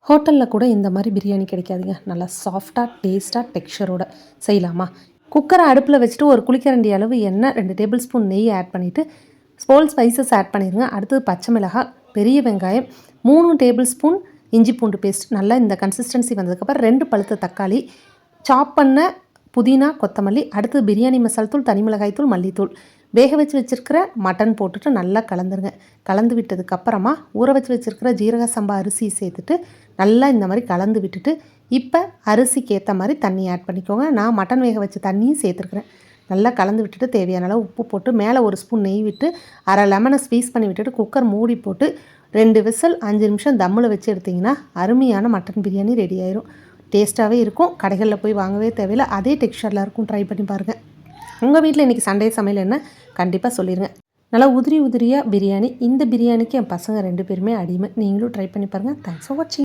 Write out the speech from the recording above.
ஹோட்டலில் கூட இந்த மாதிரி பிரியாணி கிடைக்காதுங்க. நல்லா சாஃப்டாக டேஸ்ட்டாக டெக்ஸ்சரோட செய்யலாமா? குக்கரை அடுப்பில் வச்சுட்டு ஒரு குழிக்கரண்டி அளவு எண்ணெய் 2 டேபிள் ஸ்பூன் நெய் ஆட் பண்ணிவிட்டு ஸ்போல் ஸ்பைசஸ் ஆட் பண்ணிடுங்க. அடுத்தது பச்சை மிளகாய், பெரிய வெங்காயம், 3 டேபிள் ஸ்பூன் இஞ்சி பூண்டு பேஸ்ட். நல்லா இந்த கன்சிஸ்டன்சி வந்ததுக்கப்புறம் 2 பழுத்த தக்காளி, சாப் பண்ண புதினா, கொத்தமல்லி, அடுத்தது பிரியாணி மசால் தூள், தனி மிளகாய் தூள், மல்லித்தூள், வேக வச்சு வச்சுருக்கிற மட்டன் போட்டுட்டு நல்லா கலந்துருங்க. கலந்து விட்டதுக்கப்புறமா ஊற வச்சு வச்சுருக்கிற ஜீரக சம்பா அரிசி சேர்த்துட்டு நல்லா இந்த மாதிரி கலந்து விட்டுட்டு இப்போ அரிசிக்கு ஏற்ற மாதிரி தண்ணி ஆட் பண்ணிக்கோங்க. நான் மட்டன் வேக வச்ச தண்ணியும் சேர்த்துருக்குறேன். நல்லா கலந்து விட்டுட்டு தேவையான அளவு உப்பு போட்டு மேலே ஒரு ஸ்பூன் நெய் விட்டு அரை லெமனை ஸ்வீஸ் பண்ணி விட்டுட்டு குக்கர் மூடி போட்டு 2 விசில் 5 நிமிஷம் தம்மில் வச்சு எடுத்திங்கன்னா அருமையான மட்டன் பிரியாணி ரெடி ஆயிரும். டேஸ்ட்டாகவே இருக்கும். கடைகளில் போய் வாங்கவே தேவையில்லை. அதே டெக்ஸ்சரில் இருக்கும். ட்ரை பண்ணி பாருங்கள். உங்கள் வீட்டில் இன்றைக்கி சண்டே சமையல் என்ன கண்டிப்பாக சொல்லிடுங்க. நல்லா உதிரியாக பிரியாணி. இந்த பிரியாணிக்கு என் பசங்க 2 பேருமே அடிமை. நீங்களும் ட்ரை பண்ணி பாருங்கள். தேங்க்ஸ் ஃபார் வாட்சிங்.